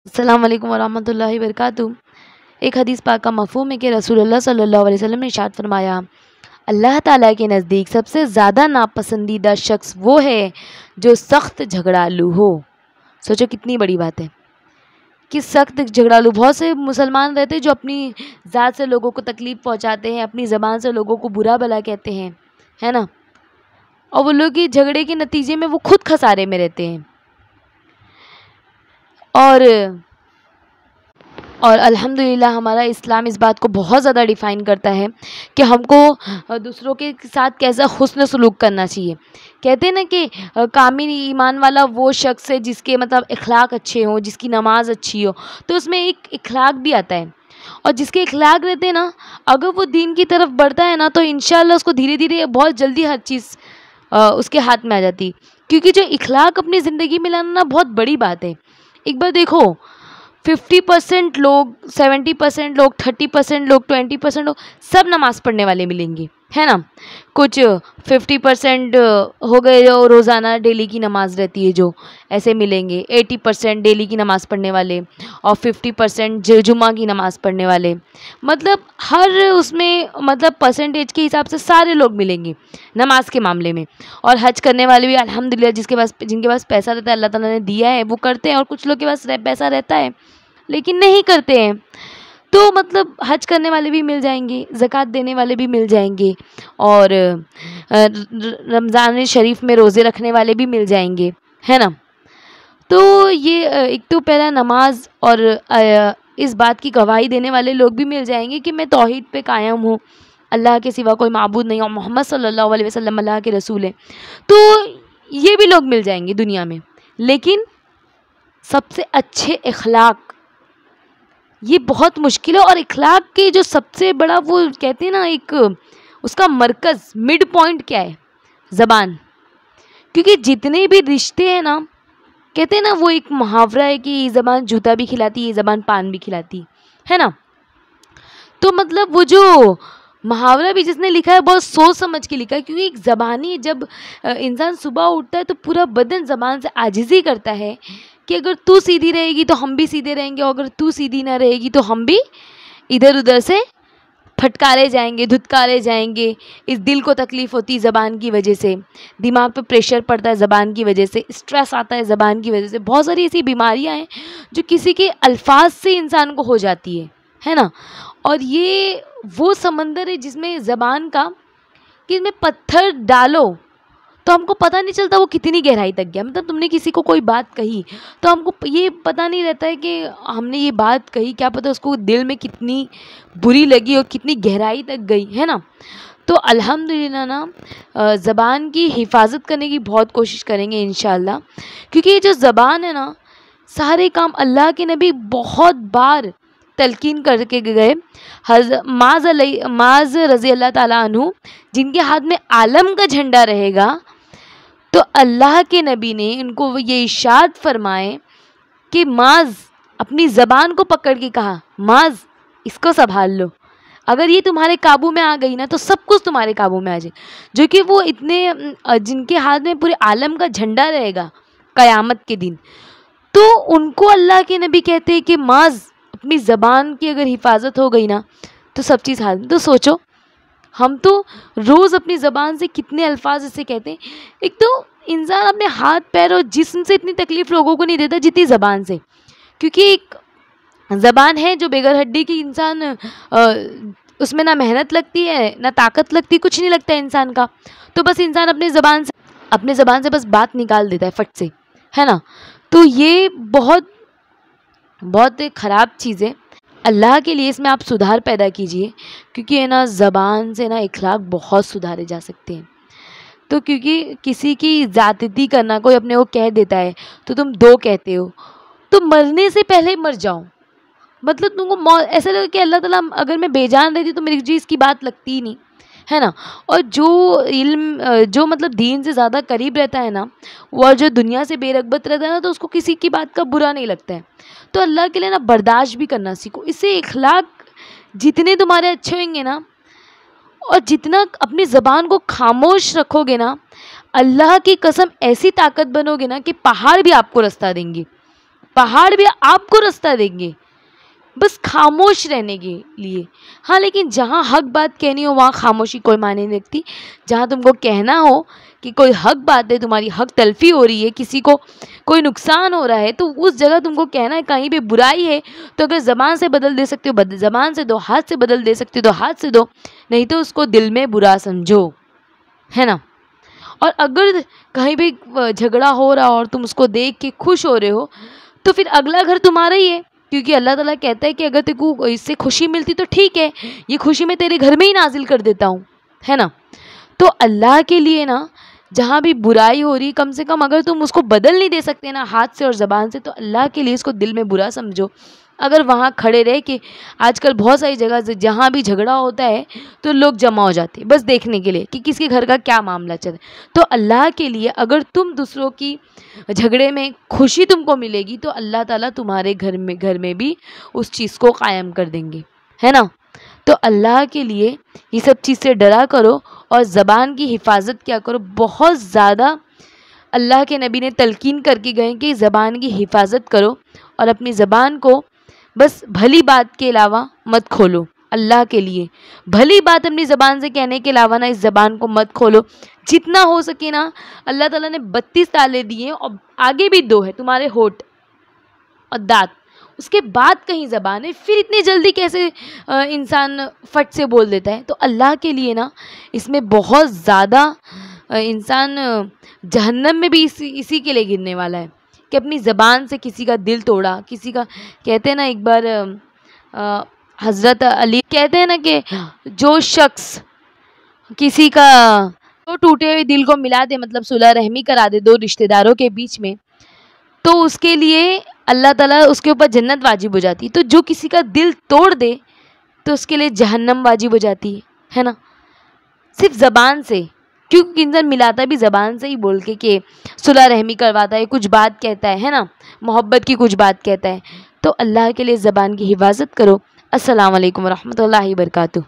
अस्सलाम वालेकुम वरहमतुल्लाहि वबरकातुहू। एक हदीस पाक का मफ़हूम है कि रसूलुल्लाह सल्लल्लाहु अलैहि वसल्लम ने इरशाद फरमाया, अल्लाह ताला के नज़दीक सबसे ज़्यादा नापसंदीदा शख्स वो है जो सख्त झगड़ालू हो। सोचो कितनी बड़ी बात है कि सख्त झगड़ालू। बहुत से मुसलमान रहते हैं जो अपनी ज़ात से लोगों को तकलीफ़ पहुंचाते हैं, अपनी ज़बान से लोगों को बुरा भला कहते हैं, है ना। और वो लोग ये झगड़े के नतीजे में वो खुद खसारे में रहते हैं। और अल्हम्दुलिल्लाह हमारा इस्लाम इस बात को बहुत ज़्यादा डिफ़ाइन करता है कि हमको दूसरों के साथ कैसा हुस्न सलूक करना चाहिए। कहते हैं ना कि कामिल ईमान वाला वो शख्स है जिसके मतलब इखलाक अच्छे हों, जिसकी नमाज अच्छी हो, तो उसमें एक इखलाक भी आता है। और जिसके इखलाक रहते हैं ना, अगर वो दीन की तरफ बढ़ता है ना, तो इंशाअल्लाह उसको धीरे धीरे बहुत जल्दी हर चीज़ उसके हाथ में आ जाती। क्योंकि जो इखलाक अपनी ज़िंदगी में लाना ना बहुत बड़ी बात है। एक बार देखो, 50% लोग, 70% लोग, 30% लोग, 20% लोग सब नमाज़ पढ़ने वाले मिलेंगे, है ना। कुछ 50% हो गए जो रोज़ाना डेली की नमाज़ रहती है, जो ऐसे मिलेंगे। 80% डेली की नमाज़ पढ़ने वाले और 50% जुमा की नमाज़ पढ़ने वाले। मतलब हर उसमें मतलब परसेंटेज के हिसाब से सारे लोग मिलेंगे नमाज के मामले में। और हज करने वाले भी अल्हम्दुलिल्लाह जिनके पास पैसा रहता है, अल्लाह ताला ने दिया है, वो करते हैं। और कुछ लोग के पास पैसा रहता है लेकिन नहीं करते हैं, तो मतलब हज करने वाले भी मिल जाएंगे, ज़कात देने वाले भी मिल जाएंगे, और रमज़ान शरीफ में रोज़े रखने वाले भी मिल जाएंगे, है ना। तो ये एक तो पहला नमाज, और इस बात की गवाही देने वाले लोग भी मिल जाएंगे कि मैं तौहीद पे कायम हूँ, अल्लाह के सिवा कोई माबूद नहीं, और मोहम्मद सल्लल्लाहु अलैहि वसल्लम अल्लाह के रसूल हैं। तो ये भी लोग मिल जाएंगे दुनिया में। लेकिन सबसे अच्छे इखलाक, ये बहुत मुश्किल है। और इखलाक के जो सबसे बड़ा वो कहते हैं ना, एक उसका मरकज़, मिड पॉइंट क्या है? ज़बान। क्योंकि जितने भी रिश्ते हैं ना, कहते हैं ना, वो एक मुहावरा है कि ये ज़बान जूता भी खिलाती है, ये ज़बान पान भी खिलाती है ना। तो मतलब वो जो मुहावरा भी जिसने लिखा है बहुत सोच समझ के लिखा है। क्योंकि एक ज़बानी, जब इंसान सुबह उठता है तो पूरा बदन ज़बान से आजिज़ी करता है कि अगर तू सीधी रहेगी तो हम भी सीधे रहेंगे, और अगर तू सीधी ना रहेगी तो हम भी इधर उधर से फटकारे जाएंगे, धुतकारे जाएंगे। इस दिल को तकलीफ़ होती है ज़बान की वजह से, दिमाग पे प्रेशर पड़ता है ज़बान की वजह से, स्ट्रेस आता है ज़बान की वजह से। बहुत सारी ऐसी बीमारियां हैं जो किसी के अल्फाज से इंसान को हो जाती है ना। और ये वो समंदर है जिसमें ज़बान का, कि इसमें पत्थर डालो तो हमको पता नहीं चलता वो कितनी गहराई तक गया। मतलब तुमने किसी को कोई बात कही तो हमको ये पता नहीं रहता है कि हमने ये बात कही, क्या पता उसको दिल में कितनी बुरी लगी और कितनी गहराई तक गई, है ना। तो अल्हम्दुलिल्लाह ना ज़बान की हिफाजत करने की बहुत कोशिश करेंगे इंशाअल्लाह। क्योंकि ये जो ज़बान है ना, सारे काम अल्लाह के नबी बहुत बार तलकीन करके गए। माज रज़ी अल्लाह ताला अन्हु, जिनके हाथ में आलम का झंडा रहेगा, तो अल्लाह के नबी ने उनको ये इरशाद फरमाए कि माज, अपनी ज़बान को पकड़ के कहा, माज इसको संभाल लो, अगर ये तुम्हारे काबू में आ गई ना तो सब कुछ तुम्हारे काबू में आ जाए। जो कि वो इतने, जिनके हाथ में पूरे आलम का झंडा रहेगा क़यामत के दिन, तो उनको अल्लाह के नबी कहते हैं कि माज, अपनी ज़बान की अगर हिफाजत हो गई ना तो सब चीज़ हाथ में। तो सोचो, हम तो रोज़ अपनी ज़बान से कितने अल्फाज ऐसे कहते हैं। एक तो इंसान अपने हाथ पैर और जिस्म से इतनी तकलीफ़ लोगों को नहीं देता जितनी ज़बान से। क्योंकि एक ज़बान है जो बेगर हड्डी की इंसान, उसमें ना मेहनत लगती है ना ताकत लगती, कुछ नहीं लगता है इंसान का। तो बस इंसान अपने ज़बान से बस बात निकाल देता है फट से, है ना। तो ये बहुत बहुत ख़राब चीज़ है। अल्लाह के लिए इसमें आप सुधार पैदा कीजिए, क्योंकि है ना, ज़बान से ना इखलाक बहुत सुधारे जा सकते हैं। तो क्योंकि किसी की ज़्यादती करना, कोई अपने को कह देता है तो तुम दो कहते हो, तो मरने से पहले मर जाओ। मतलब तुमको ऐसा लगा कि अल्लाह ताला, अगर मैं बेजान रहती तो मेरी जी इसकी बात लगती ही नहीं, है ना। और जो इल्म, जो मतलब दीन से ज़्यादा करीब रहता है ना, और जो दुनिया से बेरग़बत रहता है ना, तो उसको किसी की बात का बुरा नहीं लगता है। तो अल्लाह के लिए ना बर्दाश्त भी करना सीखो। इससे इखलाक जितने तुम्हारे अच्छे होंगे ना, और जितना अपनी ज़बान को खामोश रखोगे ना, अल्लाह की कसम ऐसी ताकत बनोगे ना कि पहाड़ भी आपको रास्ता देंगे। पहाड़ भी आपको रास्ता देंगे, बस खामोश रहने के लिए। हाँ, लेकिन जहाँ हक बात कहनी हो वहाँ खामोशी कोई मायने नहीं रखती। जहाँ तुमको कहना हो कि कोई हक बात है, तुम्हारी हक तलफी हो रही है, किसी को कोई नुकसान हो रहा है, तो उस जगह तुमको कहना है। कहीं पे बुराई है तो अगर ज़बान से बदल दे सकते हो ज़बान से दो, हाथ से बदल दे सकते हो तो हाथ से दो, नहीं तो उसको दिल में बुरा समझो, है ना। और अगर कहीं भी झगड़ा हो रहा हो और तुम उसको देख के खुश हो रहे हो, तो फिर अगला घर तुम्हारा ही है, क्योंकि अल्लाह ताला कहता है कि अगर तेरे को इससे खुशी मिलती तो ठीक है, ये खुशी मैं तेरे घर में ही नाजिल कर देता हूँ, है ना। तो अल्लाह के लिए ना, जहाँ भी बुराई हो रही, कम से कम अगर तुम उसको बदल नहीं दे सकते ना हाथ से और ज़बान से, तो अल्लाह के लिए इसको दिल में बुरा समझो। अगर वहाँ खड़े रह के, आजकल बहुत सारी जगह जहाँ भी झगड़ा होता है तो लोग जमा हो जाते हैं बस देखने के लिए कि किसके घर का क्या मामला चल रहा है। तो अल्लाह के लिए अगर तुम दूसरों की झगड़े में खुशी तुमको मिलेगी, तो अल्लाह ताला तुम्हारे घर में भी उस चीज़ को कायम कर देंगे, है ना। तो अल्लाह के लिए ये सब चीज़ से डरा करो और ज़बान की हिफाजत क्या करो। बहुत ज़्यादा अल्लाह के नबी ने तलकीन करके गए कि ज़बान की हिफाजत करो और अपनी ज़बान को बस भली बात के अलावा मत खोलो। अल्लाह के लिए भली बात अपनी ज़बान से कहने के अलावा ना इस ज़बान को मत खोलो। जितना हो सके ना, अल्लाह ताला ने 32 ताले दिए हैं और आगे भी 2 है, तुम्हारे होठ और दांत, उसके बाद कहीं ज़बान है, फिर इतनी जल्दी कैसे इंसान फट से बोल देता है। तो अल्लाह के लिए ना इसमें बहुत ज़्यादा इंसान जहन्नम में भी इसी के लिए गिरने वाला है कि अपनी ज़बान से किसी का दिल तोड़ा, किसी का। कहते हैं ना, एक बार हज़रत अली कहते हैं ना कि जो शख्स किसी का तो टूटे हुए दिल को मिला दे, मतलब सुलह रहमी करा दे 2 रिश्तेदारों के बीच में, तो उसके लिए अल्लाह ताला उसके ऊपर जन्नत वाजिब हो जाती है। तो जो किसी का दिल तोड़ दे तो उसके लिए जहन्नम वाजिब हो जाती है ना, सिर्फ ज़बान से। क्योंकि इंसान मिलाता भी ज़बान से ही बोल के कि सुलह रहमी करवाता है, कुछ बात कहता है ना, मोहब्बत की कुछ बात कहता है। तो अल्लाह के लिए ज़बान की हिफाजत करो। अस्सलाम वालेकुम रहमतुल्लाहि व बरकातुहू।